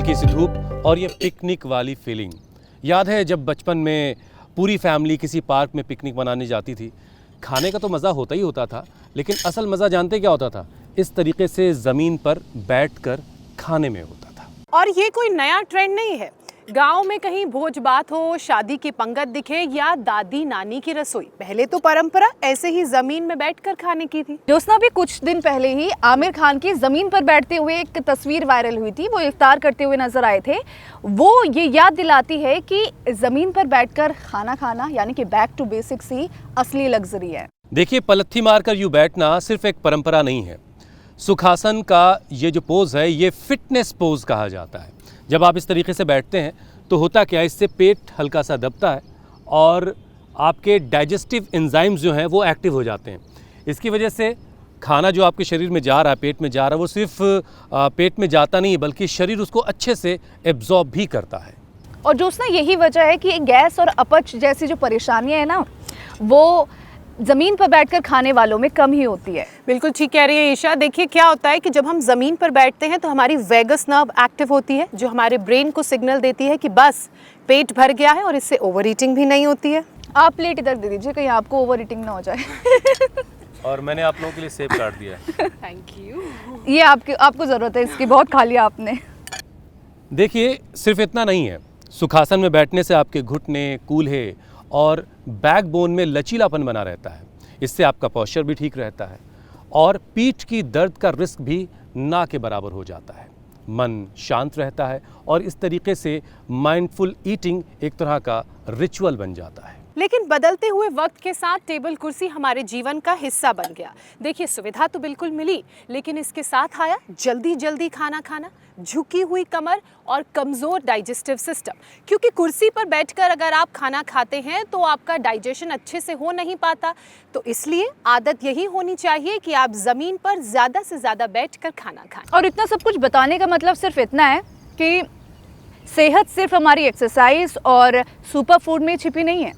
हल्की सी धूप और ये पिकनिक वाली फीलिंग। याद है जब बचपन में पूरी फैमिली किसी पार्क में पिकनिक मनाने जाती थी। खाने का तो मज़ा होता ही होता था, लेकिन असल मज़ा जानते क्या होता था? इस तरीके से ज़मीन पर बैठकर खाने में होता था। और ये कोई नया ट्रेंड नहीं है। गांव में कहीं भोज बात हो, शादी की पंगत दिखे या दादी नानी की रसोई, पहले तो परंपरा ऐसे ही जमीन में बैठकर खाने की थी। ज्योत्सना भी कुछ दिन पहले ही आमिर खान की जमीन पर बैठते हुए एक तस्वीर वायरल हुई थी। वो इफ्तार करते हुए नजर आए थे। वो ये याद दिलाती है कि जमीन पर बैठकर खाना खाना यानी कि बैक टू बेसिक्स ही असली लग्जरी है। देखिए, पलथी मारकर यूँ बैठना सिर्फ एक परंपरा नहीं है। सुखासन का ये जो पोज है, ये फिटनेस पोज कहा जाता है। जब आप इस तरीके से बैठते हैं तो होता क्या है, इससे पेट हल्का सा दबता है और आपके डाइजेस्टिव एंजाइम्स जो हैं वो एक्टिव हो जाते हैं। इसकी वजह से खाना जो आपके शरीर में जा रहा है, पेट में जा रहा है, वो सिर्फ पेट में जाता नहीं है, बल्कि शरीर उसको अच्छे से एब्जॉर्ब भी करता है। और ज्योत्सना, यही वजह है कि गैस और अपच जैसी जो परेशानियां हैं ना, वो ज़मीन पर बैठकर खाने वालों में कम ही होती है। बिल्कुल ठीक कह रही है ईशा। देखिए क्या होता है कि जब हम ज़मीन पर बैठते हैं तो हमारी वेगस नर्व एक्टिव होती है, जो हमारे ब्रेन को सिग्नल देती है कि बस पेट भर गया है, और इससे ओवर ईटिंग भी नहीं होती है। आप प्लेट इधर दे दीजिए, कहीं आपको ओवर ईटिंग ना हो जाए। और मैंने आप लोगों के लिए सेब काट दिया है। Thank you. ये आपको ज़रूरत है इसकी, बहुत खा लिया आपने। देखिए, सिर्फ इतना नहीं है। सुखासन में बैठने से आपके घुटने, कूल्हे और बैकबोन में लचीलापन बना रहता है। इससे आपका पोस्चर भी ठीक रहता है और पीठ की दर्द का रिस्क भी ना के बराबर हो जाता है। मन शांत रहता है और इस तरीके से माइंडफुल ईटिंग एक तरह का रिचुअल बन जाता है। लेकिन बदलते हुए वक्त के साथ टेबल कुर्सी हमारे जीवन का हिस्सा बन गया। देखिए, सुविधा तो बिल्कुल मिली, लेकिन इसके साथ आया जल्दी जल्दी खाना खाना, झुकी हुई कमर और कमज़ोर डाइजेस्टिव सिस्टम। क्योंकि कुर्सी पर बैठकर अगर आप खाना खाते हैं तो आपका डाइजेशन अच्छे से हो नहीं पाता। तो इसलिए आदत यही होनी चाहिए कि आप ज़मीन पर ज़्यादा से ज़्यादा बैठकर खाना खाएं। और इतना सब कुछ बताने का मतलब सिर्फ इतना है कि सेहत सिर्फ हमारी एक्सरसाइज और सुपर फूड में छिपी नहीं है,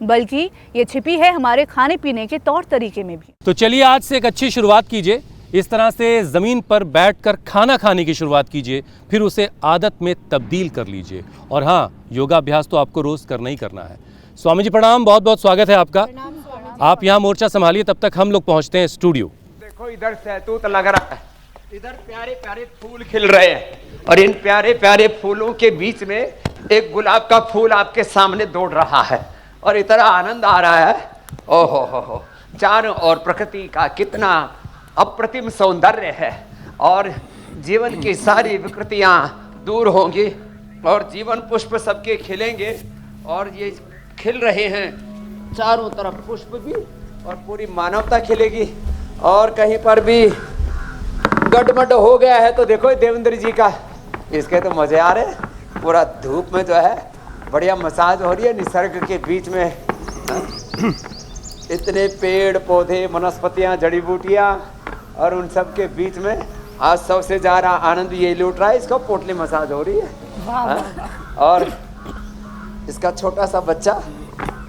बल्कि ये छिपी है हमारे खाने पीने के तौर तरीके में भी। तो चलिए, आज से एक अच्छी शुरुआत कीजिए। इस तरह से ज़मीन पर बैठकर खाना खाने की शुरुआत कीजिए, फिर उसे आदत में तब्दील कर लीजिए। और हाँ, योगाभ्यास तो आपको रोज़ करना ही करना है। स्वामी जी प्रणाम, बहुत बहुत स्वागत है आपका। आप यहाँ मोर्चा संभालिए, तब तक हम लोग पहुँचते हैं स्टूडियो। देखो, इधर सहतूत लग रहा है, इधर प्यारे प्यारे फूल खिल रहे हैं, और इन प्यारे प्यारे फूलों के बीच में एक गुलाब का फूल आपके सामने दौड़ रहा है और इतना आनंद आ रहा है। ओहो हो, चारों ओर प्रकृति का कितना अप्रतिम सौंदर्य है, और जीवन की सारी विकृतियां दूर होंगी और जीवन पुष्प सबके खिलेंगे। और ये खिल रहे हैं चारों तरफ पुष्प भी, और पूरी मानवता खिलेगी। और कहीं पर भी गड़बड़ हो गया है तो देखो देवेंद्र जी का, इसके तो मजे आ रहे हैं। पूरा धूप में जो है बढ़िया मसाज हो रही है निसर्ग के बीच में। इतने पेड़ पौधे, वनस्पतियां, जड़ी बूटियां, और उन सब के बीच में आज सबसे ज़्यादा आनंद ये लूट रहा है। इसको पोटली मसाज हो रही है। और इसका छोटा सा बच्चा,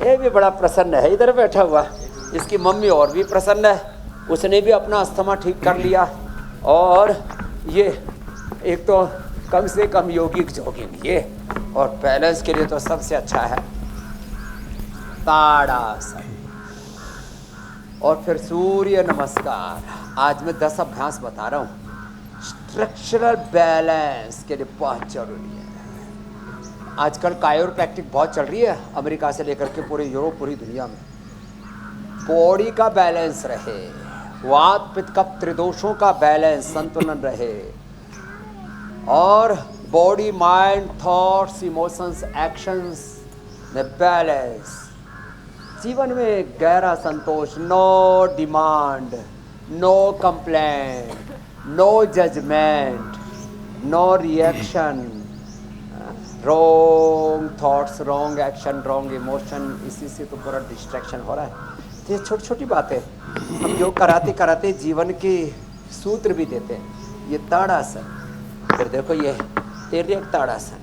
ये भी बड़ा प्रसन्न है, इधर बैठा हुआ। इसकी मम्मी और भी प्रसन्न है, उसने भी अपना अस्थमा ठीक कर लिया। और ये एक तो कम से कम योगिक जॉगिंग ये, और बैलेंस के लिए तो सबसे अच्छा है ताड़ासन, और फिर सूर्य नमस्कार। आज मैं 10 अभ्यास बता रहा हूँ, स्ट्रक्चरल बैलेंस के लिए बहुत जरूरी है। आजकल कायोप्रैक्टिक बहुत चल रही है, अमेरिका से लेकर के पूरे यूरोप, पूरी दुनिया में। बॉडी का बैलेंस रहे, वात पित्त कफ त्रिदोषों का बैलेंस, संतुलन रहे, और body mind thoughts emotions actions में बैलेंस। जीवन में गहरा संतोष, no demand, no complaint, no judgement, no reaction, wrong thoughts, wrong action, wrong emotion. इसी से तो पूरा डिस्ट्रैक्शन हो रहा है। तो ये छोटी छोटी बातें हम योग कराते कराते जीवन के सूत्र भी देते हैं। ये ताड़ासन, फिर देखो ये तिर्यक ताड़ासन,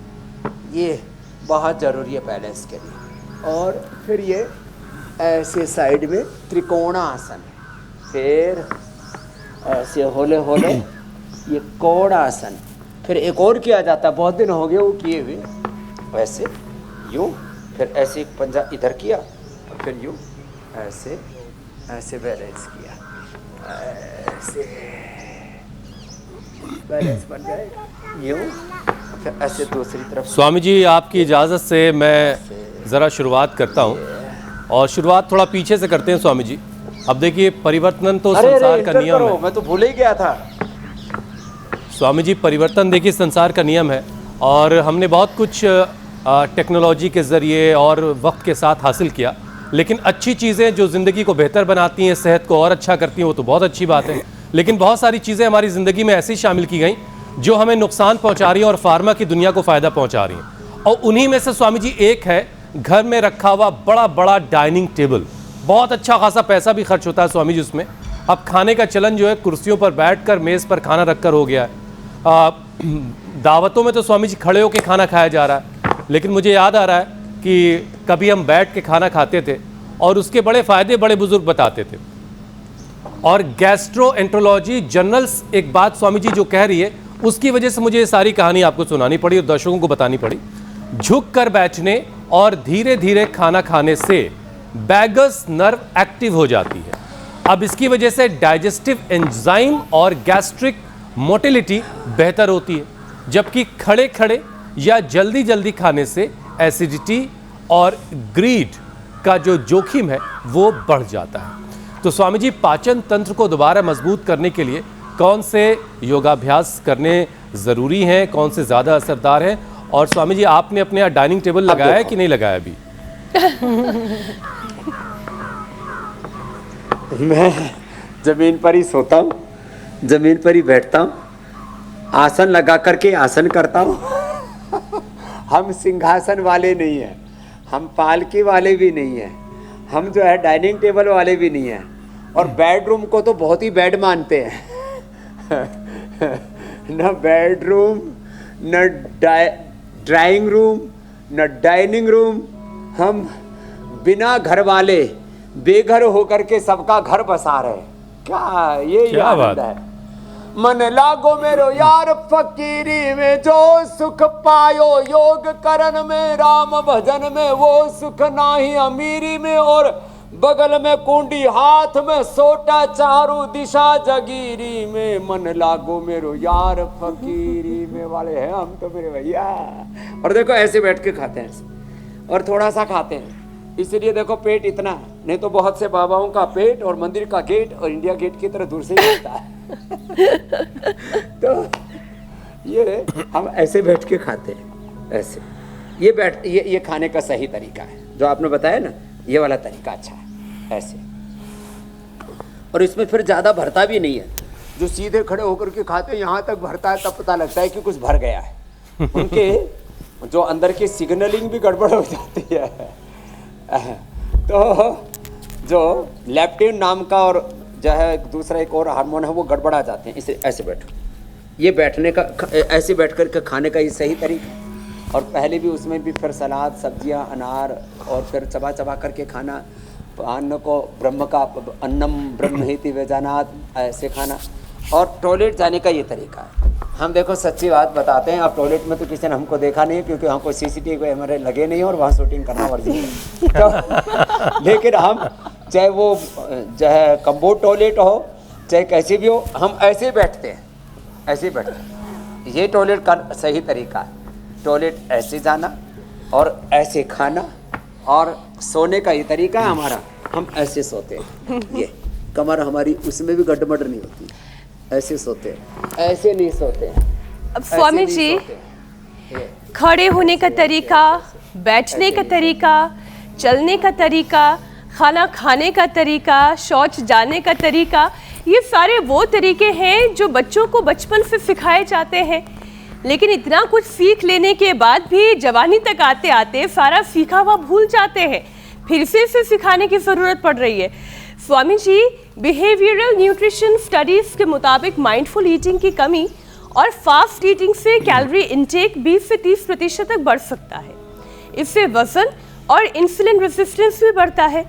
ये बहुत ज़रूरी है बैलेंस के लिए। और फिर ये ऐसे साइड में त्रिकोणासन, फिर ऐसे होले होले ये कोणासन, फिर एक और किया जाता है, बहुत दिन हो गए वो किए हुए, वैसे यूं, फिर ऐसे एक पंजा इधर किया और फिर यूं ऐसे ऐसे बैलेंस किया, ऐसे बैलेंस बन जाएगा यूं, फिर ऐसे दूसरी तरफ। स्वामी जी आपकी इजाज़त से मैं ज़रा शुरुआत करता हूँ, और शुरुआत थोड़ा पीछे से करते हैं स्वामी जी। अब देखिए परिवर्तन तो संसार का नियम है। मैं तो भूल ही गया था। स्वामी जी परिवर्तन देखिए संसार का नियम है, और हमने बहुत कुछ टेक्नोलॉजी के ज़रिए और वक्त के साथ हासिल किया, लेकिन अच्छी चीज़ें जो ज़िंदगी को बेहतर बनाती हैं, सेहत को और अच्छा करती हैं, वो तो बहुत अच्छी बात है। लेकिन बहुत सारी चीज़ें हमारी ज़िंदगी में ऐसी शामिल की गई जो हमें नुकसान पहुंचा रही हैं और फार्मा की दुनिया को फ़ायदा पहुंचा रही हैं। और उन्हीं में से स्वामी जी एक है घर में रखा हुआ बड़ा बड़ा डाइनिंग टेबल। बहुत अच्छा खासा पैसा भी खर्च होता है स्वामी जी उसमें। अब खाने का चलन जो है कुर्सियों पर बैठकर मेज़ पर खाना रखकर हो गया है। दावतों में तो स्वामी जी खड़े होकर खाना खाया जा रहा है, लेकिन मुझे याद आ रहा है कि कभी हम बैठ के खाना खाते थे और उसके बड़े फ़ायदे बड़े बुजुर्ग बताते थे। और गैस्ट्रोएंटरोलॉजी जर्नल्स एक बात स्वामी जी जो कह रही है, उसकी वजह से मुझे ये सारी कहानी आपको सुनानी पड़ी और दर्शकों को बतानी पड़ी। झुक कर बैठने और धीरे धीरे खाना खाने से वैगस नर्व एक्टिव हो जाती है। अब इसकी वजह से डाइजेस्टिव एंजाइम और गैस्ट्रिक मोटिलिटी बेहतर होती है, जबकि खड़े खड़े या जल्दी जल्दी खाने से एसिडिटी और ग्रीड का जो जोखिम है वो बढ़ जाता है। तो स्वामी जी पाचन तंत्र को दोबारा मजबूत करने के लिए कौन से योगाभ्यास करने ज़रूरी हैं, कौन से ज़्यादा असरदार हैं? और स्वामी जी आपने अपने यहाँ डाइनिंग टेबल लगाया है कि नहीं लगाया अभी? मैं जमीन पर ही सोता हूँ, जमीन पर ही बैठता हूँ, आसन लगा करके आसन करता हूँ। हम सिंहासन वाले नहीं हैं, हम पालकी वाले भी नहीं हैं, हम जो है डाइनिंग टेबल वाले भी नहीं हैं, और बेडरूम को तो बहुत ही बेड मानते हैं। न बेडरूम, न ड्राइंग रूम, न डाइनिंग रूम। हम बिना घर वाले बेघर होकर के सबका घर बसा रहे। क्या ये आनंद है। मन लागो मेरो यार फकीरी में, जो सुख पायो योग करन में, राम भजन में वो सुख नाही अमीरी में, और बगल में कुंडी हाथ में सोटा चारू दिशा जगीरी में। मन लागो मेरो यार फकीरी में वाले हैं हम तो मेरे भैया। और देखो ऐसे बैठ के खाते हैं और थोड़ा सा खाते हैं, इसलिए देखो पेट इतना, नहीं तो बहुत से बाबाओं का पेट और मंदिर का गेट और इंडिया गेट की तरह दूर से ही होता है। तो ये हम ऐसे बैठ के खाते हैं, ऐसे ये खाने का सही तरीका है जो आपने बताया ना, ये वाला तरीका अच्छा है ऐसे। और इसमें फिर ज़्यादा भरता भी नहीं है। जो सीधे खड़े होकर के खाते हैं यहाँ तक भरता है, तब पता लगता है कि कुछ भर गया है। उनके जो अंदर की सिग्नलिंग भी गड़बड़ हो जाती है। तो जो लेप्टिन नाम का और जो है दूसरा एक और हार्मोन है वो गड़बड़ा जाते हैं। इसे ऐसे बैठो, ये बैठने का ऐसे बैठ कर के खाने का ये सही तरीका। और पहले भी उसमें भी फिर सलाद, सब्जियां, अनार, और फिर चबा चबा करके खाना। अन्न को ब्रह्म का अन्नम ब्रह्मेति वेजानात, ऐसे खाना। और टॉयलेट जाने का ये तरीका है। हम देखो सच्ची बात बताते हैं, अब टॉयलेट में तो किसी ने हमको देखा नहीं क्योंकि हमको CCTV कैमरे लगे नहीं और वहाँ शूटिंग करना मर्जी है। तो लेकिन हम चाहे वो जो है कम्बोर्ड टॉयलेट हो चाहे कैसे भी हो, हम ऐसे बैठते हैं, ऐसे बैठते हैं। ये टॉयलेट का सही तरीका है। टॉयलेट ऐसे जाना और ऐसे खाना, और सोने का ये तरीका है हमारा, हम ऐसे सोते हैं। ये कमर हमारी उसमें भी गड़बड़ नहीं होती, ऐसे सोते हैं, ऐसे नहीं सोते हैं। अब स्वामी जी खड़े होने का तरीका, बैठने का तरीका, चलने का तरीका, खाना खाने का तरीका, शौच जाने का तरीका, ये सारे वो तरीके हैं जो बच्चों को बचपन से सिखाए जाते हैं। लेकिन इतना कुछ सीख लेने के बाद भी जवानी तक आते आते सारा सीखा हुआ भूल जाते हैं, फिर से इसे सिखाने की ज़रूरत पड़ रही है। Swami ji behavioural nutrition studies के मुताबिक माइंडफुल ईटिंग की कमी और फास्ट ईटिंग से कैलोरी इंटेक 20 से 30% तक बढ़ सकता है। इससे वजन और इंसुलिन रेजिस्टेंस भी बढ़ता है।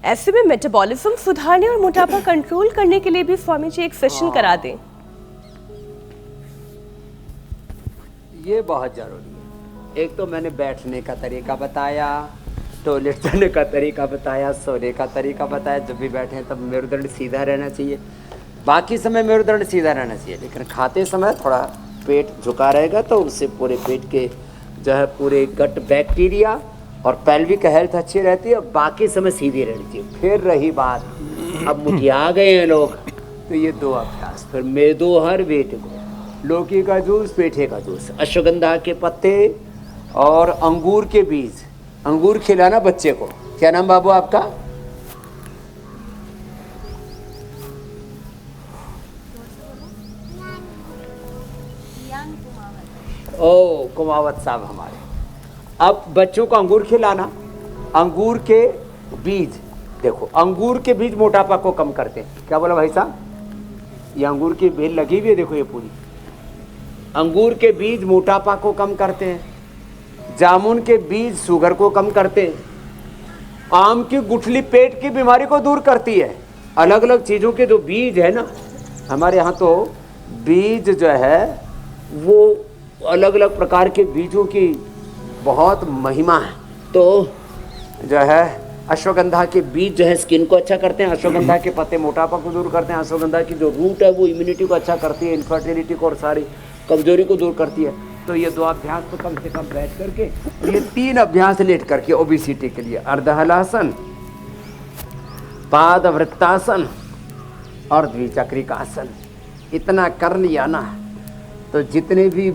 ऐसे में मेटाबॉलिज्म सुधारने और मोटापा कंट्रोल करने के लिए भी स्वामी जी एक सेशन करा दें। ये बहुत जरूरी है। एक तो मैंने बैठने का तरीका बताया, टॉयलेट जाने का तरीका बताया, सोने का तरीका बताया। जब भी बैठे हैं तब मेरुदंड सीधा रहना चाहिए, बाकी समय मेरुदंड सीधा रहना चाहिए, लेकिन खाते समय थोड़ा पेट झुका रहेगा तो उससे पूरे पेट के जो है पूरे गट बैक्टीरिया और पेल्विक हेल्थ अच्छी रहती है, और बाकी समय सीधी रहनी चाहिए। फिर रही बात, अब मुठिया गए हैं लोग, तो ये 2 अभ्यास, फिर मेदो हर वेट को, लौकी का जूस, पेठे का जूस, अश्वगंधा के पत्ते और अंगूर के बीज। अंगूर खिलाना बच्चे को। क्या नाम बाबू आपका? ओ कुमावत साहब हमारे। अब बच्चों को अंगूर खिलाना, अंगूर के बीज, देखो अंगूर के बीज मोटापा को कम करते हैं। क्या बोला भाई साहब? ये अंगूर की बेल लगी हुई है, देखो ये पूरी। अंगूर के बीज मोटापा को कम करते हैं, जामुन के बीज शुगर को कम करते हैं, आम की गुठली पेट की बीमारी को दूर करती है। अलग अलग चीज़ों के जो बीज है ना, हमारे यहाँ तो बीज जो है वो अलग अलग प्रकार के बीजों की बहुत महिमा है। तो जो है अश्वगंधा के बीज जो है स्किन को अच्छा करते हैं, अश्वगंधा के पत्ते मोटापा को दूर करते हैं, अश्वगंधा की जो रूट है वो इम्यूनिटी को अच्छा करती है, इनफर्टिलिटी को और सारी कमजोरी को दूर करती है। तो ये 2 अभ्यास तो कम से कम बैठ करके, ये 3 अभ्यास लेट करके ओबेसिटी के लिए, अर्धहलासन, पाद वृत्तासन और द्विचक्रिकासन, इतना कर लिया ना तो जितने भी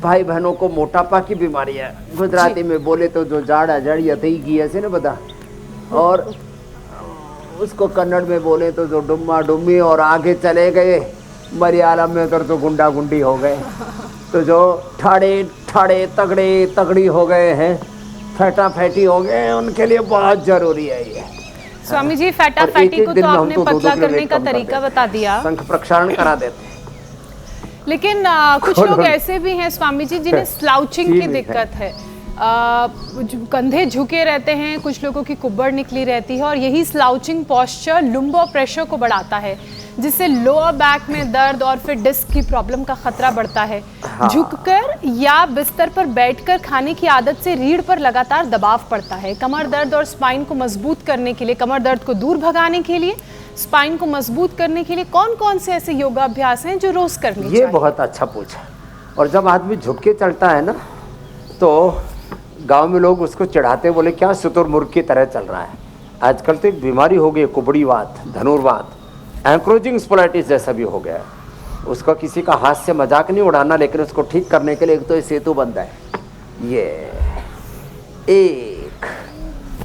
भाई बहनों को मोटापा की बीमारी है, गुजराती में बोले तो जो जाड़ा जड़ी यथई की ऐसे ना बता, और उसको कन्नड़ में बोले तो जो डुम्मा डुम्मी, और आगे चले गए मलयालम में तो गुंडा गुंडी हो गए, तो जो ठाड़े ठाड़े तगड़े तगड़ी हो गए हैं, फैटा फैटी हो गए हैं, उनके लिए बहुत जरूरी है ये। स्वामी जी फैटा फैटी को तो आपने पतला करने का तरीका बता दिया, शंख प्रक्षालन करा देते हैं। लेकिन कुछ लोग ऐसे भी हैं स्वामी जी जिन्हें स्लाउचिंग की दिक्कत है, कंधे झुके रहते हैं, कुछ लोगों की कुब्बड़ निकली रहती है, और यही स्लाउचिंग पोस्चर लुम्बो प्रेशर को बढ़ाता है, जिससे लोअर बैक में दर्द और फिर डिस्क की प्रॉब्लम का खतरा बढ़ता है। हाँ। झुककर या बिस्तर पर बैठकर खाने की आदत से रीढ़ पर लगातार दबाव पड़ता है। कमर दर्द और स्पाइन को मजबूत करने के लिए, कमर दर्द को दूर भगाने के लिए, स्पाइन को मजबूत करने के लिए कौन कौन से ऐसे योगाभ्यास हैं जो रोज करनी चाहिए? ये बहुत अच्छा पूछा। और जब आदमी झुक के चलता है ना, तो गांव में लोग उसको चढ़ाते, बोले क्या शुतुरमुर्ग की तरह चल रहा है। आजकल तो एक बीमारी हो गई कुबड़ीवात, धनुर्वात, एंक्रोजिंग स्पोलाइटिस जैसा भी हो गया है। उसका किसी का हाथ से मजाक नहीं उड़ाना, लेकिन उसको ठीक करने के लिए एक तो ये सेतु बनता है, ये एक,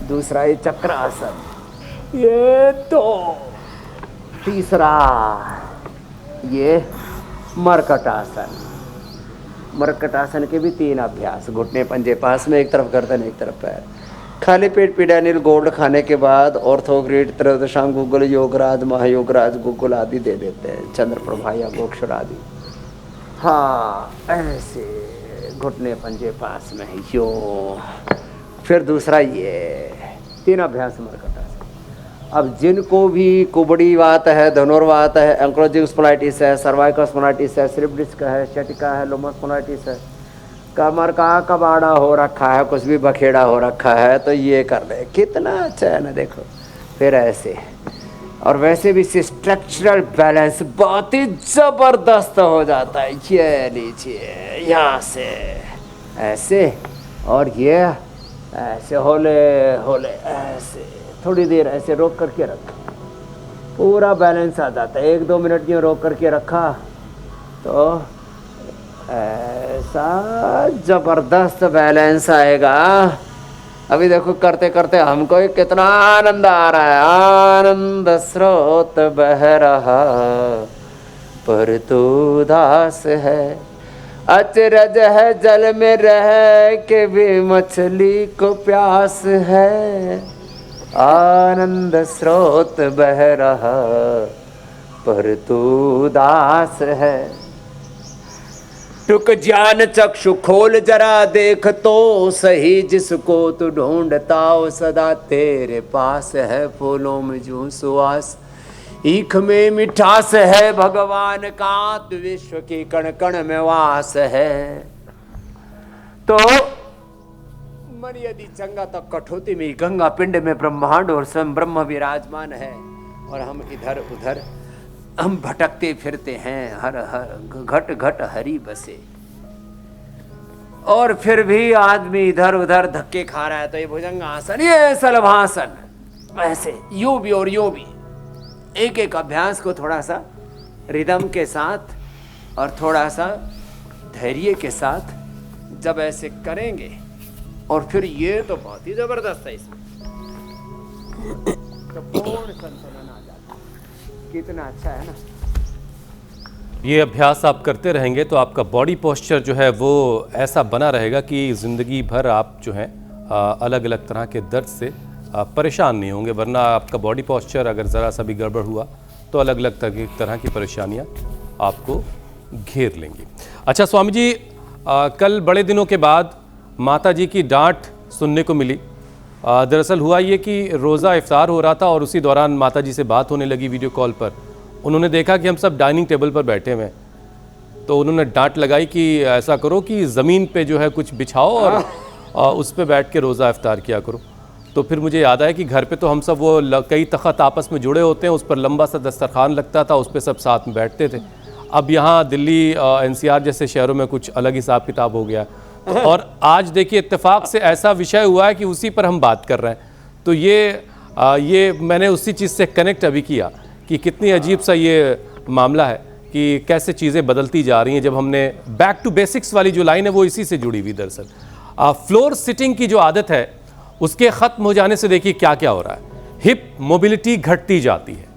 दूसरा ये चक्रासन, ये 2, तीसरा ये मरकटासन। मरकटासन के भी 3 अभ्यास, घुटने पंजे पास में, एक तरफ गर्दन एक तरफ पैर। खाली पेट पीडानिल गोल्ड खाने के बाद ऑर्थोग्रिड, त्रयोदशांग गुग्गुल, योगराज, महायोगराज गुग्गुल आदि दे देते हैं, चंद्रप्रभा या गोक्षर आदि। हाँ ऐसे घुटने पंजे पास में यो। फिर दूसरा ये 3 अभ्यास मरकटासन। अब जिनको भी कुबड़ीवात है, धनुर्वात है, एंक्रोजिंग स्पोलाइटिस है, सर्वाइकल स्पोलाइटिस है, स्लिप डिस्क है, शटिका है, लोमस स्पोलाइटिस है, कमर का कबाड़ा हो रखा है, कुछ भी बखेड़ा हो रखा है, तो ये कर ले, कितना अच्छा है ना, देखो। फिर ऐसे, और वैसे भी स्ट्रक्चरल बैलेंस बहुत ही जबरदस्त हो जाता है। ये लीजिए यहाँ से ऐसे, और ये ऐसे होले होले ऐसे, थोड़ी देर ऐसे रोक करके रखा, पूरा बैलेंस आ जाता है। 1-2 मिनट में रोक करके रखा तो ऐसा जबरदस्त बैलेंस आएगा। अभी देखो करते करते हमको कितना आनंद आ रहा है, आनंद स्रोत बह रहा पर तू उदास है, अचरज है जल में रह के भी मछली को प्यास है, आनंद स्रोत बह रहा पर तू उदास है। टुक ज्ञान चक्षु खोल जरा देख तो सही, जिसको तू ढूंढता हो सदा तेरे पास है, फूलों में जूं सुवास, ईख में मिठास है, भगवान का तू विश्व की कण कण में वास है। तो मन यदि चंगा तो कठौती में गंगा, पिंड में ब्रह्मांड और स्वयं ब्रह्म विराजमान है, और हम इधर उधर हम भटकते फिरते हैं, हर हर घट घट हरि बसे, और फिर भी आदमी इधर उधर धक्के खा रहा है। तो ये भुजंगासन, ये सलभासन, ऐसे यूं भी और यूं भी, एक एक अभ्यास को थोड़ा सा रिदम के साथ और थोड़ा सा धैर्य के साथ जब ऐसे करेंगे, और फिर ये तो बहुत ही जबरदस्त है, इसमें तो पूर्ण संतुलन आ जाता है। कितना अच्छा है ना। ये अभ्यास आप करते रहेंगे तो आपका बॉडी पोस्चर जो है वो ऐसा बना रहेगा कि ज़िंदगी भर आप जो है अलग अलग तरह के दर्द से परेशान नहीं होंगे। वरना आपका बॉडी पोस्चर अगर ज़रा सा भी गड़बड़ हुआ तो अलग अलग तरह की परेशानियां आपको घेर लेंगी। अच्छा स्वामी जी, कल बड़े दिनों के बाद माता जी की डांट सुनने को मिली। दरअसल हुआ ये कि रोज़ा इफ्तार हो रहा था और उसी दौरान माता जी से बात होने लगी वीडियो कॉल पर। उन्होंने देखा कि हम सब डाइनिंग टेबल पर बैठे हुए हैं, तो उन्होंने डांट लगाई कि ऐसा करो कि ज़मीन पे जो है कुछ बिछाओ और उस पे बैठ के रोज़ा इफ्तार किया करो। तो फिर मुझे याद आया कि घर पे तो हम सब वो कई तख़त आपस में जुड़े होते हैं, उस पर लंबा सा दस्तरखान लगता था, उस पर सब साथ में बैठते थे। अब यहाँ दिल्ली NCR जैसे शहरों में कुछ अलग हिसाब किताब हो गया। और आज देखिए इत्तेफाक से ऐसा विषय हुआ है कि उसी पर हम बात कर रहे हैं। तो ये मैंने उसी चीज़ से कनेक्ट अभी किया कि कितनी अजीब सा ये मामला है कि कैसे चीज़ें बदलती जा रही हैं। जब हमने बैक टू बेसिक्स वाली जो लाइन है वो इसी से जुड़ी हुई। दरअसल फ्लोर सिटिंग की जो आदत है उसके ख़त्म हो जाने से देखिए क्या क्या हो रहा है। हिप मोबिलिटी घटती जाती है।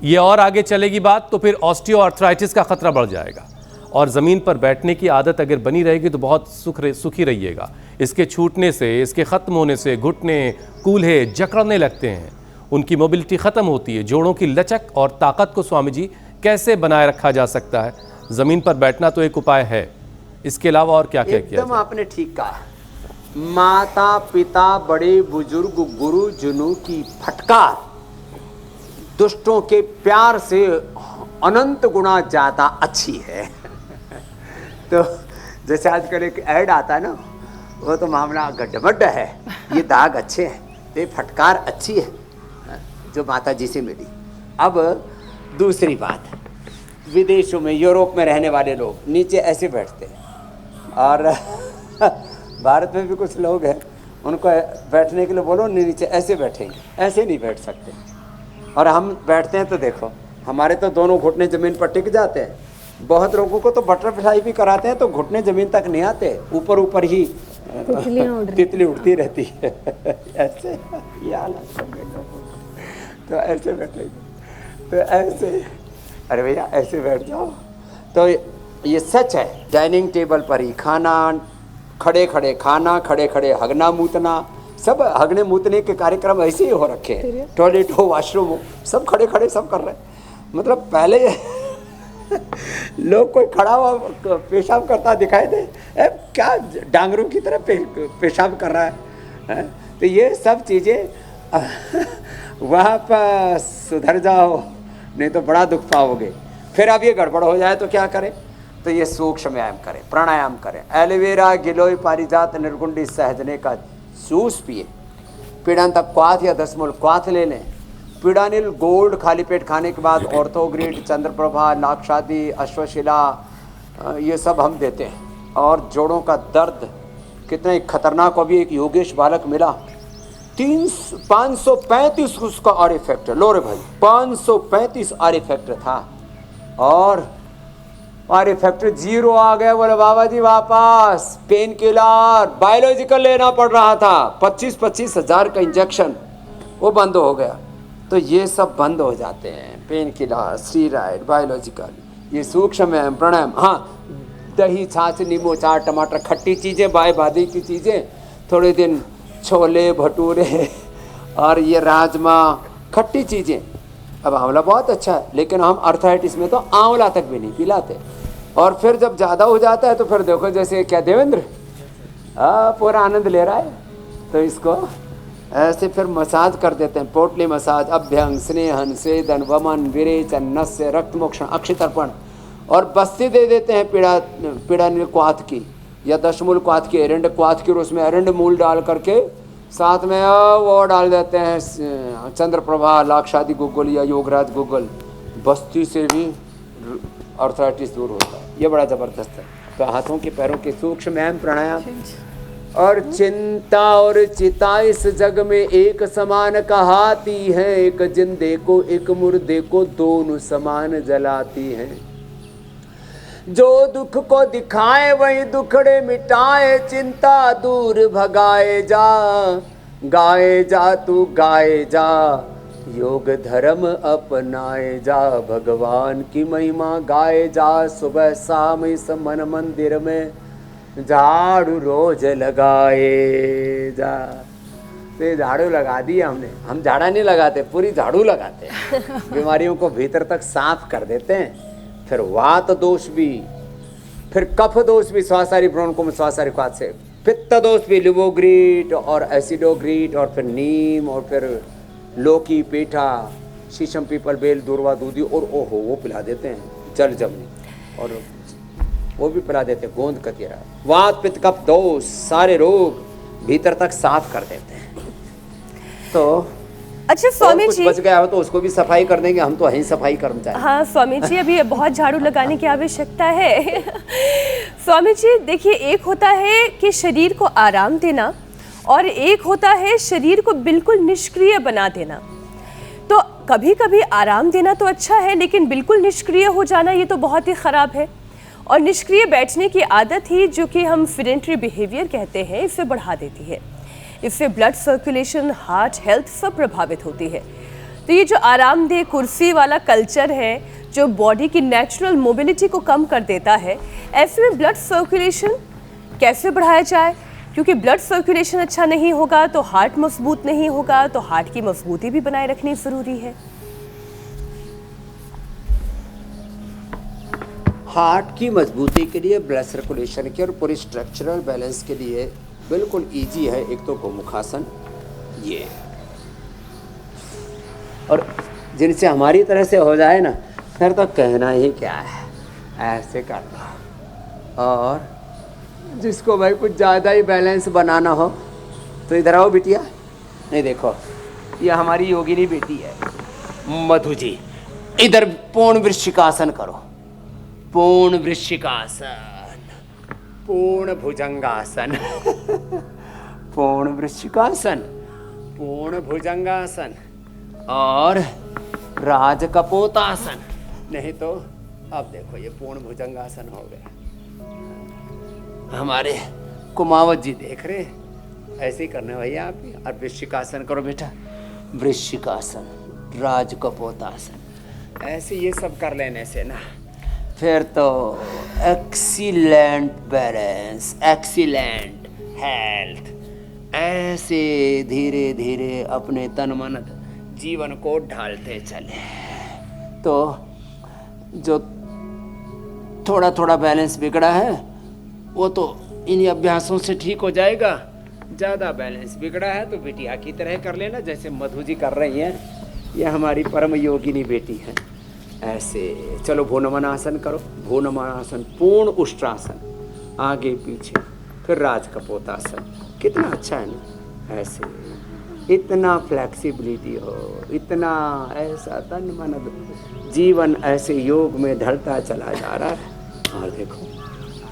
ये और आगे चलेगी बात तो फिर ऑस्टियोआर्थराइटिस का ख़तरा बढ़ जाएगा। और ज़मीन पर बैठने की आदत अगर बनी रहेगी तो बहुत सुखी रहिएगा। इसके छूटने से, इसके ख़त्म होने से घुटने, कूल्हे जकड़ने लगते हैं, उनकी मोबिलिटी ख़त्म होती है। जोड़ों की लचक और ताकत को स्वामी जी कैसे बनाए रखा जा सकता है? ज़मीन पर बैठना तो एक उपाय है, इसके अलावा और क्या क्या किया? एकदम आपने ठीक कहा। माता पिता बड़े बुजुर्ग गुरु जनों की फटकार दुष्टों के प्यार से अनंत गुना ज्यादा अच्छी है। तो जैसे आजकल एक ऐड आता है ना, वो तो मामला गड्ढमड्ढ है, ये दाग अच्छे हैं, तो ये फटकार अच्छी है जो माता जी से मिली। अब दूसरी बात, विदेशों में, यूरोप में रहने वाले लोग नीचे ऐसे बैठते हैं, और भारत में भी कुछ लोग हैं, उनको बैठने के लिए बोलो नीचे ऐसे बैठेंगे, ऐसे नहीं बैठ सकते। और हम बैठते हैं तो देखो हमारे तो दोनों घुटने ज़मीन पर टिक जाते हैं। बहुत लोगों को तो बटरफ्लाई भी कराते हैं तो घुटने ज़मीन तक नहीं आते, ऊपर ऊपर ही तितली उड़ती रहती है। ऐसे ये हालत, तो ऐसे बैठेंगे, तो ऐसे, अरे भैया ऐसे बैठ जाओ। तो ये सच है, डाइनिंग टेबल पर ही खाना, खड़े खड़े खाना, खड़े खड़े हगना मूतना, सब हगने मूतने के कार्यक्रम ऐसे ही हो रखे हैं। टॉयलेट हो, वॉशरूम हो, सब खड़े खड़े सब कर रहे हैं। मतलब पहले लोग कोई खड़ा हुआ पेशाब करता दिखाई दे, क्या डांगरों की तरह पेशाब कर रहा है? तो ये सब चीज़ें वहाँ पर सुधर जाओ, नहीं तो बड़ा दुख पाओगे। फिर अब ये गड़बड़ हो जाए तो क्या करें? तो ये सूक्ष्म व्यायाम करें, प्राणायाम करें। एलोवेरा, गिलोय, पारिजात, निर्गुंडी, सहजने का जूस पिए। पीड़ांत क्वाथ या 10 मूल क्वाथ ले लें। पीड़ानिल गोल्ड खाली पेट खाने के बाद ऑर्थोग्रिड, चंद्रप्रभा, नागशादी, अश्वशिला, ये सब हम देते हैं। और जोड़ों का दर्द कितना खतरनाक, अभी एक योगेश बालक मिला, 535 उसका आर फैक्टर, लो रे भाई 535 आर फैक्टर था, और आर फैक्टर 0 आ गया। बोले बाबा जी वापस पेन किलर बायोलॉजिकल लेना पड़ रहा था, 25-25 हज़ार का इंजेक्शन, वो बंद हो गया। तो ये सब बंद हो जाते हैं, पेन किलर, स्टीरॉइड, बायोलॉजिकल, ये सूक्ष्म है प्राणायाम। हाँ, दही, छाछ, नींबू, चाट, टमाटर, खट्टी चीज़ें, बाय बादी की चीज़ें, थोड़े दिन छोले भटूरे और ये राजमा, खट्टी चीज़ें। अब आंवला बहुत अच्छा है, लेकिन हम अर्थराइटिस में तो आंवला तक भी नहीं पिलाते। और फिर जब ज़्यादा हो जाता है तो फिर देखो, जैसे क्या देवेंद्र पूरा आनंद ले रहा है, तो इसको ऐसे फिर मसाज कर देते हैं, पोटली मसाज, अभ्यंग, स्नेहन, सेदन, वमन, विरेचन, नस्य, रक्त मोक्षण, अक्षितर्पण, और बस्ती दे देते हैं पीड़ा क्वाथ की। या दशमूल क्वाथ की एरंड क्वाथ की, उसमें एरंड मूल डाल करके साथ में वो डाल देते हैं चंद्रप्रभा, लाक्षादी गुग्गल या योगराज गुग्गल, बस्ती से भी आर्थराइटिस दूर होता है। ये बड़ा ज़बरदस्त है। तो हाथों के पैरों के सूक्ष्म व्यायाम प्राणायाम। और चिंता और चिता इस जग में एक समान कहाती है, एक जिंदे को एक मुर्दे को दोनों समान जलाती है। जो दुख को दिखाए वही दुखड़े मिटाए, चिंता दूर भगाए जा, गाए जा तू गाए जा, योग धर्म अपनाए जा, भगवान की महिमा गाए जा, सुबह शाम इस मन मंदिर में झाड़ू रोज लगाए जा। तो ये झाड़ू लगा दिया हमने, हम झाड़ा नहीं लगाते, पूरी झाड़ू लगाते हैं। बीमारियों को भीतर तक साफ कर देते हैं। फिर वात दोष भी, फिर कफ दोष भी, श्वासारी ब्रोंको में श्वासारी क्वाथ से, पित्त दोष भी लिवोग्रीट और एसिडोग्रीट, और फिर नीम, और फिर लौकी, पेठा, शीशम, पीपल, बेल, दूर्वा, दूधी, और ओहो वो पिला देते हैं, जल जमनी, और वो भी पिला देते हैं, गोंद कतीरा। वात पित्त कफ दोष सारे रोग भीतर तक साफ कर देते हैं। तो अच्छा स्वामी कुछ जी, बच गया हो तो उसको भी सफाई कर देंगे, हम तो वहीं सफाई कर्मचारी। हाँ स्वामी जी, अभी बहुत झाड़ू लगाने की आवश्यकता है। स्वामी जी देखिए, एक होता है कि शरीर को आराम देना और एक होता है शरीर को बिल्कुल निष्क्रिय बना देना। तो कभी कभी आराम देना तो अच्छा है, लेकिन बिल्कुल निष्क्रिय हो जाना ये तो बहुत ही ख़राब है। और निष्क्रिय बैठने की आदत ही, जो कि हम सेडेंटरी बिहेवियर कहते हैं, इसे बढ़ा देती है। इससे ब्लड सर्कुलेशन, हार्ट हेल्थ सब प्रभावित होती है। तो ये जो आरामदेह कुर्सी वाला कल्चर है, जो बॉडी की नेचुरल मोबिलिटी को कम कर देता है, ऐसे में ब्लड सर्कुलेशन कैसे बढ़ाया जाए? क्योंकि ब्लड सर्कुलेशन अच्छा नहीं होगा तो हार्ट मजबूत नहीं होगा, तो हार्ट की मजबूती भी बनाए रखनी ज़रूरी है। हार्ट की मजबूती के लिए, ब्लड सर्कुलेशन के और पूरी स्ट्रक्चरल बैलेंस के लिए बिल्कुल इजी है। एक तो गोमुखासन, ये, और जिनसे हमारी तरह से हो जाए ना, फिर तो कहना ही क्या है, ऐसे करना। और जिसको भाई कुछ ज़्यादा ही बैलेंस बनाना हो तो इधर आओ बिटिया। नहीं देखो, ये हमारी योगिनी बेटी है मधु जी। इधर पूर्ण वृश्चिकासन करो, पूर्ण वृश्चिकासन, पूर्ण भुजंगासन, पूर्ण वृश्चिकासन, पूर्ण भुजंगासन और राजकपोतासन। नहीं तो अब देखो ये पूर्ण भुजंगासन हो गया। हमारे कुमावत जी देख रहे, ऐसे ही करने भैया आप भी। और वृश्चिकासन करो बेटा, वृश्चिकासन, राजकपोतासन, ऐसे ये सब कर लेने से ना फिर तो एक्सीलेंट बैलेंस, एक्सीलेंट हेल्थ, ऐसे धीरे धीरे अपने तन मन जीवन को ढालते चले तो जो थोड़ा थोड़ा बैलेंस बिगड़ा है वो तो इन अभ्यासों से ठीक हो जाएगा। ज़्यादा बैलेंस बिगड़ा है तो बिटिया की तरह कर लेना, जैसे मधु जी कर रही हैं। ये हमारी परम योगिनी बेटी है। ऐसे चलो भूनमनासन करो, भूनमनासन, पूर्ण उष्ट्रासन, आगे पीछे, फिर राजकपोतासन। कितना अच्छा है ना, ऐसे इतना फ्लेक्सिबिलिटी हो, इतना ऐसा तन मन जीवन ऐसे योग में ढलता चला जा रहा है। और देखो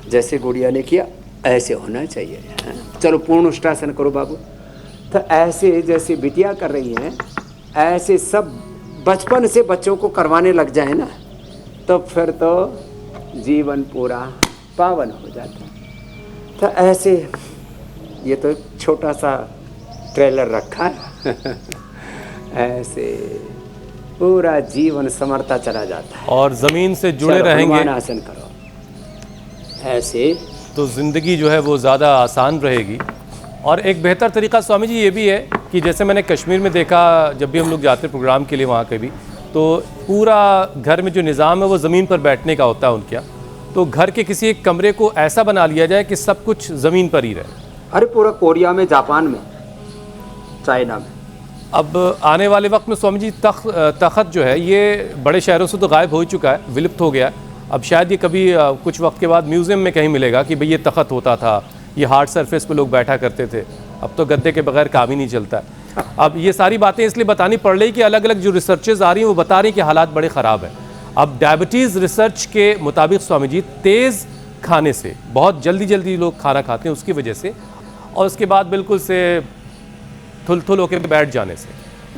जैसे गुड़िया ने किया ऐसे होना चाहिए। चलो पूर्ण उष्ट्रासन करो बाबू। तो ऐसे जैसे बिटिया कर रही हैं, ऐसे सब बचपन से बच्चों को करवाने लग जाए ना, तो फिर तो जीवन पूरा पावन हो जाता है। तो ऐसे ये तो छोटा सा ट्रेलर रखा है ऐसे पूरा जीवन समरता चला जाता है। और ज़मीन से जुड़े रहेंगे, आसन करो ऐसे, तो ज़िंदगी जो है वो ज़्यादा आसान रहेगी। और एक बेहतर तरीका स्वामी जी ये भी है कि जैसे मैंने कश्मीर में देखा, जब भी हम लोग जाते प्रोग्राम के लिए वहाँ के भी, तो पूरा घर में जो निज़ाम है वो ज़मीन पर बैठने का होता है उनके यहाँ। तो घर के किसी एक कमरे को ऐसा बना लिया जाए कि सब कुछ ज़मीन पर ही रहे। अरे पूरा कोरिया में, जापान में, चाइना में। अब आने वाले वक्त में स्वामी जी तख्त जो है ये बड़े शहरों से तो गायब हो ही चुका है, विलुप्त हो गया है। अब शायद ये कभी कुछ वक्त के बाद म्यूज़ियम में कहीं मिलेगा कि भाई ये तख़त होता था, ये हार्ड सरफेस पे लोग बैठा करते थे, अब तो गद्दे के बगैर काम ही नहीं चलता। अब ये सारी बातें इसलिए बतानी पड़ रही कि अलग अलग जो रिसर्चेज आ रही हैं वो बता रही हैं कि हालात बड़े ख़राब हैं। अब डायबिटीज़ रिसर्च के मुताबिक स्वामी जी, तेज़ खाने से, बहुत जल्दी जल्दी लोग खाना खाते हैं उसकी वजह से, और उसके बाद बिल्कुल से थुल होकर बैठ जाने से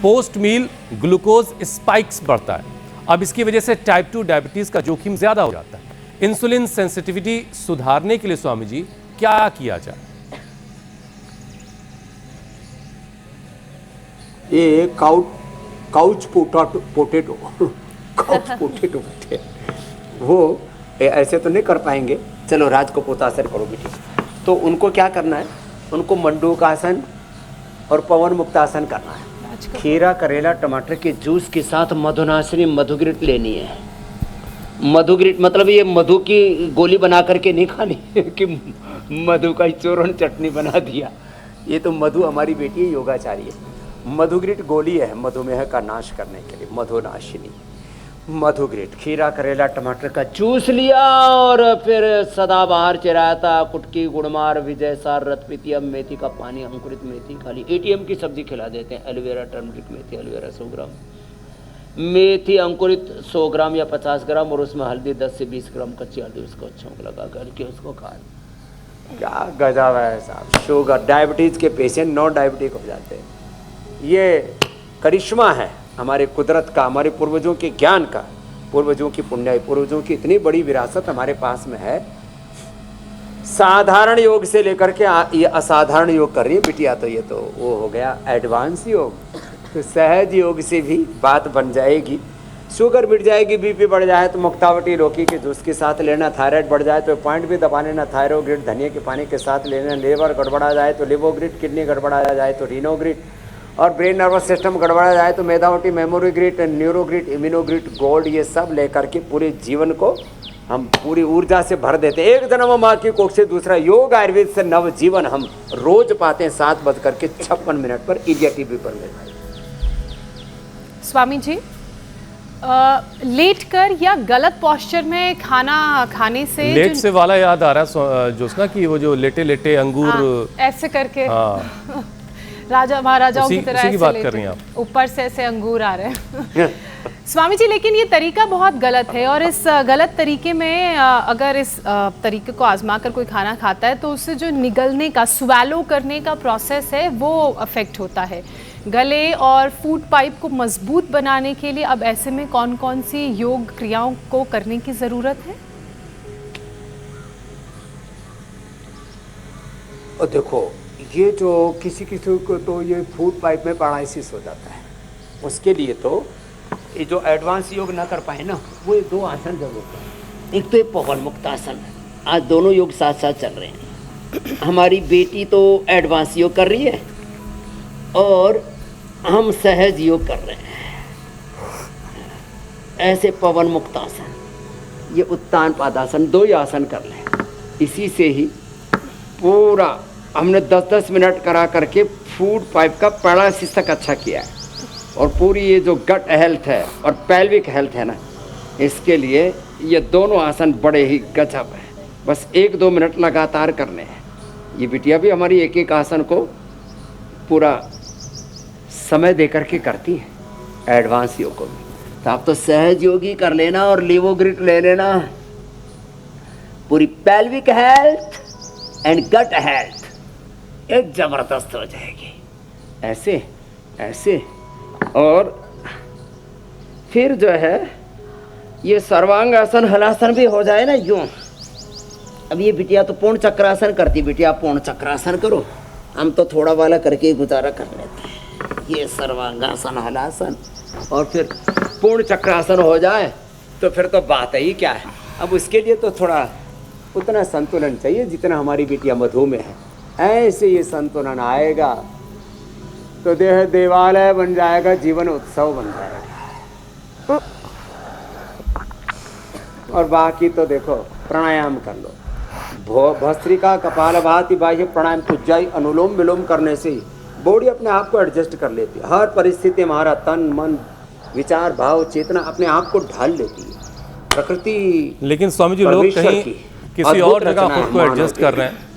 पोस्ट मील ग्लूकोज स्पाइक्स बढ़ता है। अब इसकी वजह से टाइप 2 डायबिटीज़ का जोखिम ज़्यादा हो जाता है। इंसुलिन सेंसिटिविटी सुधारने के लिए स्वामी जी क्या किया जाए? ये काउच पोटेटो वो ऐसे तो नहीं कर पाएंगे। चलो राज को पोतासर करो बेटी। तो उनको क्या करना है, उनको मंडूकासन और पवन मुक्तासन करना है। खीरा, करेला, टमाटर के जूस के साथ मधुनाशिनी मधुग्रिट लेनी है। मधुग्रिट मतलब ये मधु की गोली बना करके नहीं खानी कि मधु का चूर्ण चटनी बना दिया। ये तो मधु हमारी बेटी है, योगाचारी है। मधुग्रिट गोली है मधुमेह का नाश करने के लिए, मधुनाशिनी मधुग्रिट। खीरा, करेला, टमाटर का जूस लिया और फिर सदाबहार, चिराता, कुटकी, गुड़मार, विजय सार, रतपितियम, मेथी का पानी, अंकुरित मेथी खाली। एटीएम की सब्जी खिला देते हैं। एलोवेरा, टर्मरिक मेथी, एलोवेरा 100 ग्राम, मेथी अंकुरित 100 ग्राम या 50 ग्राम, और उसमें हल्दी 10 से 20 ग्राम कच्ची हल्दी, उसको अच्छों लगा करके उसको खा। क्या गजब है साहब। शुगर, डायबिटीज के पेशेंट नॉन डायबिटिक हो जाते हैं। ये करिश्मा है हमारे कुदरत का, हमारे पूर्वजों के ज्ञान का, पूर्वजों की पुण्याई, पूर्वजों की इतनी बड़ी विरासत हमारे पास में है। साधारण योग से लेकर के ये असाधारण योग कर रही है बिटिया। तो ये तो वो हो गया एडवांस योग। तो सहज योग से भी बात बन जाएगी। शुगर मिट जाएगी, बीपी बढ़ जाए तो मुक्तावटी लौकी के जूस के साथ लेना, थायराइड बढ़ जाए तो पॉइंट भी दबा लेना, थायरोग्रिड धनिया के पानी के साथ लेना, लेवर गड़बड़ा जाए तो लिवोग्रिड, किडनी गड़बड़ा जाए तो रीनोग्रिड, और ब्रेन नर्वस सिस्टम गड़बड़ा जाए तो मेदावटी, मेमोरीग्रिड, न्यूरोग्रिड, इम्यूनोग्रिड, गोल्ड, ये सब लेकर के पूरे जीवन को हम पूरी ऊर्जा से भर देते हैं। एक जन्म माँ की कोख से दूसरा योग आयुर्वेद से नव जीवन हम रोज पाते हैं 7:56 पर इंडिया टीवी पर में। स्वामी जी, लेट कर या गलत पोस्चर में खाना खाने से लेट से वाला याद आ रहा है जोस्ना की, वो जो लेटे लेटे अंगूर ऐसे करके, हाँ, राजा महाराजाओं की तरह उसी की बात ऐसे कर रही हैं लेटे, ऊपर से ऐसे अंगूर आ रहे हैं। स्वामी जी, लेकिन ये तरीका बहुत गलत है, और इस गलत तरीके में अगर इस तरीके को आजमा कर कोई खाना खाता है तो उससे जो निगलने का, स्वेलो करने का प्रोसेस है वो अफेक्ट होता है। गले और फूड पाइप को मजबूत बनाने के लिए अब ऐसे में कौन कौन सी योग क्रियाओं को करने की ज़रूरत है? और देखो, ये जो किसी किसी को तो ये फूड पाइप में पैरालिसिस हो जाता है, उसके लिए तो ये जो एडवांस योग ना कर पाए ना, वो ये 2 आसन जरूर करें। एक तो ये पवन मुक्तासन, आज दोनों योग साथ साथ चल रहे हैं। हमारी बेटी तो एडवांस योग कर रही है और हम सहज योग कर रहे हैं। ऐसे पवन मुक्तासन, ये उत्तान पादासन, 2 ही आसन कर लें। इसी से ही पूरा हमने 10-10 मिनट करा करके फूड पाइप का पैरालिसिस तक अच्छा किया है। और पूरी ये जो गट हेल्थ है और पेल्विक हेल्थ है ना, इसके लिए ये दोनों आसन बड़े ही गजब है। बस 1-2 मिनट लगातार करने हैं। ये बिटिया भी हमारी एक एक आसन को पूरा समय दे करके करती है, एडवांस योग को भी। तो आप तो सहज योगी कर लेना और लिवोग्रिड ले लेना। पूरी pelvic health and gut health एक जबरदस्त हो जाएगी। ऐसे ऐसे, और फिर जो है ये सर्वांगासन हलासन भी हो जाए ना यूं। अब ये बिटिया तो पूर्ण चक्रासन करती, बिटिया पूर्ण चक्रासन करो, हम तो थोड़ा वाला करके गुजारा कर लेते हैं। ये सर्वांगासन हलासन और फिर पूर्ण चक्रासन हो जाए तो फिर तो बात ही क्या है। अब उसके लिए तो थोड़ा उतना संतुलन चाहिए जितना हमारी बिटिया मधु में है। ऐसे ये संतुलन आएगा तो देह देवालय बन जाएगा, जीवन उत्सव बन जाएगा। और बाकी तो देखो, प्राणायाम कर लो, भस्त्रिका, कपालभाति, बाह्य प्राणायाम, उज्जाई, अनुलोम विलोम करने से ही बॉडी अपने आप को एडजस्ट कर लेती है। हर परिस्थिति में हमारा तन मन विचार भाव चेतना अपने आप को ढाल लेती है। प्रकृति लेकिन स्वामी जी लोग परमेश्वर कहीं की किसी अद्भुत और जगह रचना है खुद को मानव एडजस्ट की। कर रहे हैं।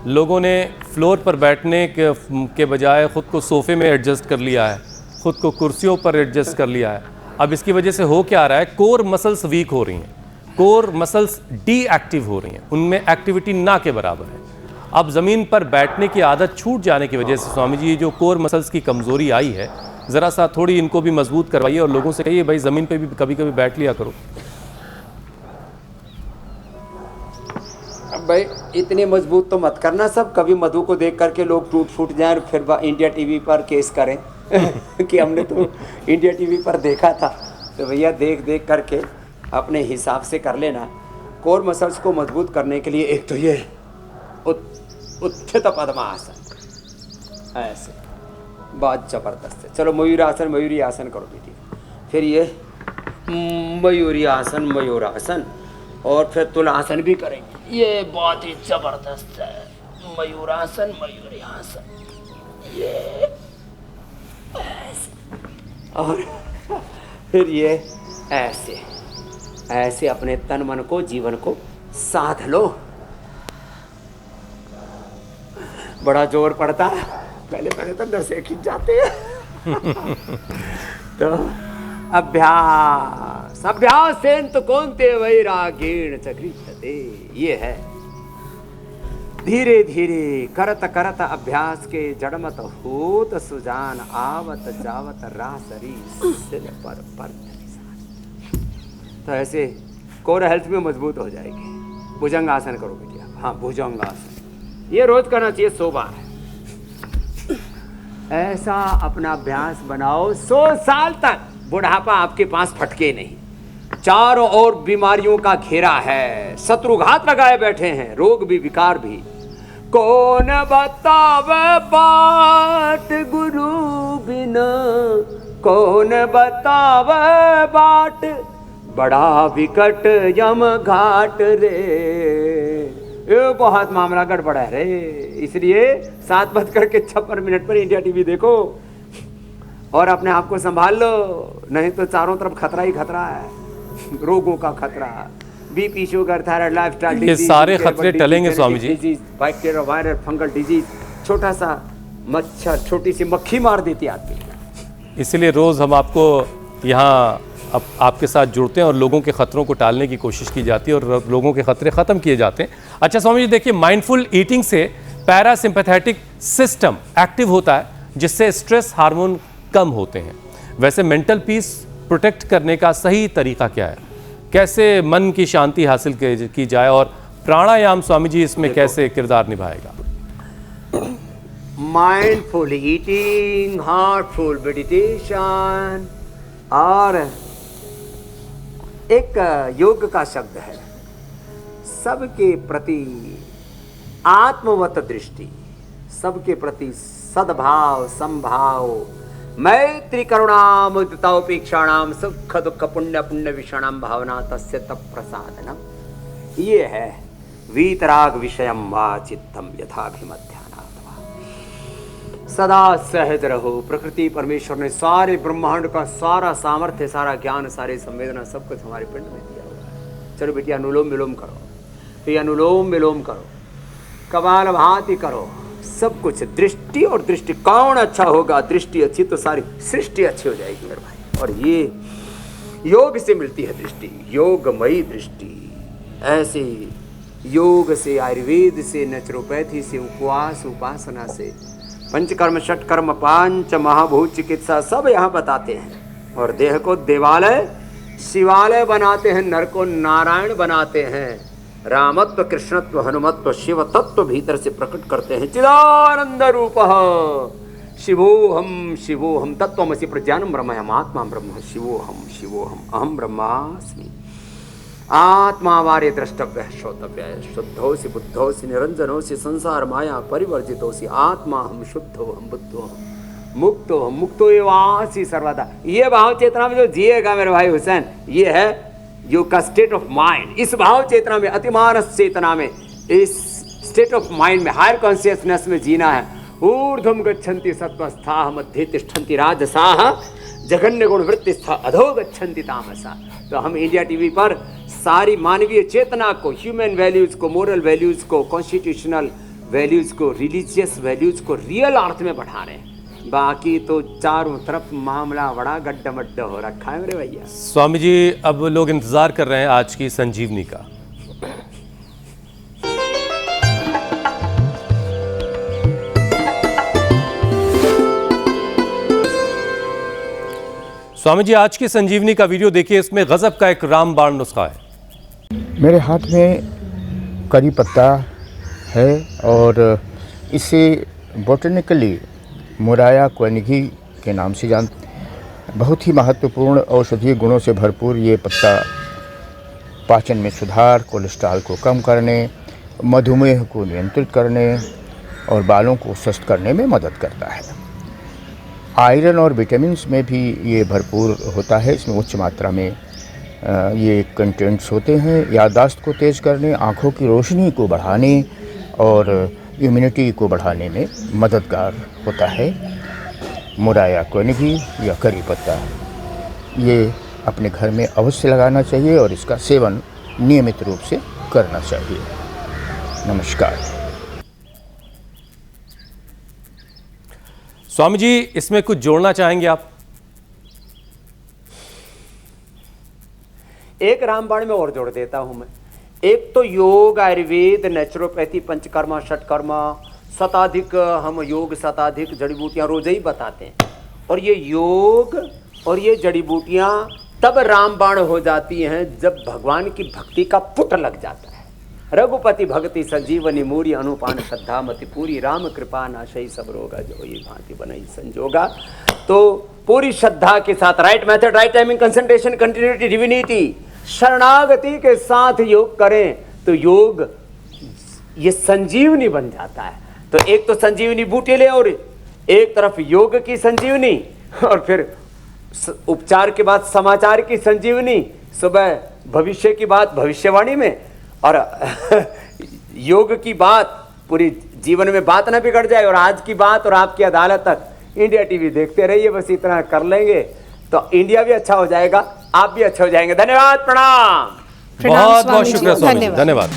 लोगों ने फ्लोर पर बैठने के बजाय खुद को सोफे में एडजस्ट कर लिया है, खुद को कुर्सियों पर एडजस्ट कर लिया है। अब इसकी वजह से हो क्या रहा है, कोर मसल्स वीक हो रही हैं, कोर मसल्स डीएक्टिव हो रही हैं, उनमें एक्टिविटी ना के बराबर है। अब ज़मीन पर बैठने की आदत छूट जाने की वजह से स्वामी जी जो कोर मसल्स की कमज़ोरी आई है, ज़रा सा थोड़ी इनको भी मजबूत करवाइए और लोगों से कहिए भाई ज़मीन पे भी कभी कभी बैठ लिया करो। अब भाई इतने मजबूत तो मत करना सब, कभी मधु को देख करके लोग टूट फूट जाएं और फिर इंडिया टीवी पर केस करें कि हमने तो इंडिया टीवी पर देखा था। तो भैया देख देख करके अपने हिसाब से कर लेना। कोर मसल्स को मजबूत करने के लिए एक तो ये उत्थित पद्मासन, ऐसे बहुत जबरदस्त है। चलो मयूरासन, मयूरी आसन करो बेटी, फिर ये मयूरी आसन, मयूरासन, और फिर तुलासन भी करेंगे। ये बहुत ही जबरदस्त है, मयूरासन, मयूरी आसन, ये ऐसे, और फिर ये ऐसे ऐसे अपने तन मन को, जीवन को साध लो। बड़ा जोर पड़ता है, पहले पहले तो नशे खिंच जाते हैं तो अभ्यास अभ्यासेन तो कौनते वैरागेण चक्रियते, ये है। धीरे धीरे करत करत अभ्यास के जड़मत होत सुजान, आवत जावत रासरी सिल पर तो ऐसे कोर हेल्थ में मजबूत हो जाएगी। भुजंग आसन करो बेटिया, हाँ भुजंग आसन, ये रोज करना चाहिए 100 बार। ऐसा अपना अभ्यास बनाओ, 100 साल तक बुढ़ापा आपके पास फटके नहीं। चारों ओर बीमारियों का घेरा है, शत्रुघात लगाए बैठे हैं, रोग भी विकार भी। कौन बतावे बाट गुरु बिना, कौन बतावे बाट, बड़ा विकट यम घाट रे। ये बहुत मामला गड़बड़ है रे, इसलिए 7:56 पर इंडिया टीवी देखो और अपने आप को संभाल लो, नहीं तो चारों तरफ खतरा ही खतरा है। रोगों का खतरा, बीपी, शुगर, थायराइड, लाइफस्टाइल ये सारे खतरे टलेंगे Swami ji. Bacteria, virus, fungal disease, छोटा सा मच्छर, छोटी सी मक्खी मार देती आदमी। इसलिए रोज़ हम आपको यहाँ आपके साथ जुड़ते हैं और लोगों के ख़तरों को टालने की कोशिश की जाती है और लोगों के ख़तरे ख़त्म किए जाते हैं। अच्छा स्वामी जी देखिए, माइंडफुल ईटिंग से पैरासिम्पैथेटिक सिस्टम एक्टिव होता है, जिससे स्ट्रेस हार्मोन कम होते हैं। वैसे मेंटल पीस प्रोटेक्ट करने का सही तरीका क्या है, कैसे मन की शांति हासिल की जाए, और प्राणायाम स्वामी जी इसमें कैसे किरदार निभाएगा? माइंडफुल ईटिंग, हार्टफुल मेडिटेशन, और एक योग का शब्द है, सबके प्रति आत्मवत दृष्टि, सबके प्रति सद्भाव, संभाव, मैत्री, करुणा, मुदिता, उपेक्षाणाम, सुख दुख, पुण्य पुण्य विषाणाम भावना तस्य तत्प्रसादनम। ये है वीतराग विषयम वा चित्तम यथाभिमध्यानात्। सदा सहज रहो। प्रकृति परमेश्वर ने सारे ब्रह्मांड का सारा सामर्थ्य, सारा ज्ञान, सारे संवेदना, सब कुछ हमारे पिंड में दिया हुआ है। चलो बेटी अनुलोम विलोम करो, फिर अनुलोम विलोम करो, कपालभाति करो, सब कुछ। दृष्टि और दृष्टि कौन अच्छा होगा, दृष्टि अच्छी तो सारी सृष्टि अच्छी हो जाएगी मेरे भाई। और ये योग से मिलती है दृष्टि, योगमयी दृष्टि। ऐसे योग से, आयुर्वेद से, नेचुरोपैथी से, उपवास उपासना से, पंचकर्म, षटकर्म, पांच महाभूत चिकित्सा सब यहाँ बताते हैं। और देह को देवालय शिवालय बनाते हैं, नर को नारायण बनाते हैं, रामत्व, कृष्णत्व, हनुमत्व, शिव तत्व भीतर से प्रकट करते हैं। चिदानंद रूपः शिवोहम तत्त्वमसि प्रज्ञानम ब्रह्मयम आत्मा ब्रह्म शिवोहम अहम ब्रह्मास्मि। आत्मा वारे द्रष्टव्य श्रोतव्य, शुद्धोसि बुद्धोसि निरंजनोसि संसार माया परिवर्जितोसि, आत्मा हम शुद्धो हम बुद्धो हम मुक्तो हम मुक्तो एवासि सर्वदा। ये भाव चेतना में जो जिएगा मेरे भाई हुसैन, ये है योग का स्टेट ऑफ माइंड। इस भाव चेतना में, अतिमानस चेतना में, इस स्टेट ऑफ माइंड में, हायर कॉन्शियसनेस में जीना है। ऊर्ध्वम गच्छन्ति सत्वस्थाः मध्ये तिष्ठन्ति राजसाः, जघन्य गुण वृत्ति स्था अधो गच्छन्ति तामसा। तो हम इंडिया टीवी पर सारी मानवीय चेतना को, ह्यूमन वैल्यूज को, मोरल वैल्यूज को, कॉन्स्टिट्यूशनल वैल्यूज को, रिलीजियस वैल्यूज को रियल अर्थ में बढ़ा रहे हैं। बाकी तो चारों तरफ मामला बड़ा गड्ढा हो रखा है मेरे भैया। स्वामी जी, अब लोग इंतजार कर रहे हैं आज की संजीवनी का। स्वामी जी, आज की संजीवनी का वीडियो देखिए, इसमें गजब का एक रामबाण नुस्खा है। मेरे हाथ में करी पत्ता है और इसे बोटनिकली मुराया कोनिगी के नाम से जानते हैं। बहुत ही महत्वपूर्ण औषधीय गुणों से भरपूर ये पत्ता पाचन में सुधार, कोलेस्ट्रॉल को कम करने, मधुमेह को नियंत्रित करने और बालों को स्वस्थ करने में मदद करता है। आयरन और विटामिन्स में भी ये भरपूर होता है। इसमें उच्च मात्रा में ये कंटेंट्स होते हैं। याददाश्त को तेज़ करने, आँखों की रोशनी को बढ़ाने और इम्यूनिटी को बढ़ाने में मददगार होता है। मुराया कोनिगी या करी पत्ता, ये अपने घर में अवश्य लगाना चाहिए और इसका सेवन नियमित रूप से करना चाहिए। नमस्कार। स्वामी जी, इसमें कुछ जोड़ना चाहेंगे आप? एक रामबाण में और जोड़ देता हूं मैं। एक तो योग, आयुर्वेद, नेचुरोपैथी, पंचकर्मा, षटकर्मा, शताधिक, हम योग शताधिक जड़ी बूटियां रोज ही बताते हैं। और ये योग और ये जड़ी बूटियां तब रामबाण हो जाती हैं जब भगवान की भक्ति का पुट लग जाता है। रघुपति भक्ति संजीवनी मूरी अनुपान श्रद्धा मति पूरी, राम कृपा नाशई सब रोगा जो ये भांति बनई संजोगा। तो पूरी श्रद्धा के साथ, right method, right timing, concentration, continuity, divinity, शरणागति के साथ योग करें तो योग ये संजीवनी बन जाता है। तो एक तो संजीवनी बूटे ले और एक तरफ योग की संजीवनी और फिर उपचार के बाद समाचार की संजीवनी, सुबह भविष्य की बात भविष्यवाणी में और योग की बात पूरी जीवन में बात ना बिगड़ जाए। और आज की बात और आपकी अदालत तक इंडिया टीवी देखते रहिए, बस इतना कर लेंगे तो इंडिया भी अच्छा हो जाएगा, आप भी अच्छे हो जाएंगे। धन्यवाद, प्रणाम। बहुत बहुत शुक्रिया स्वामी जी, धन्यवाद।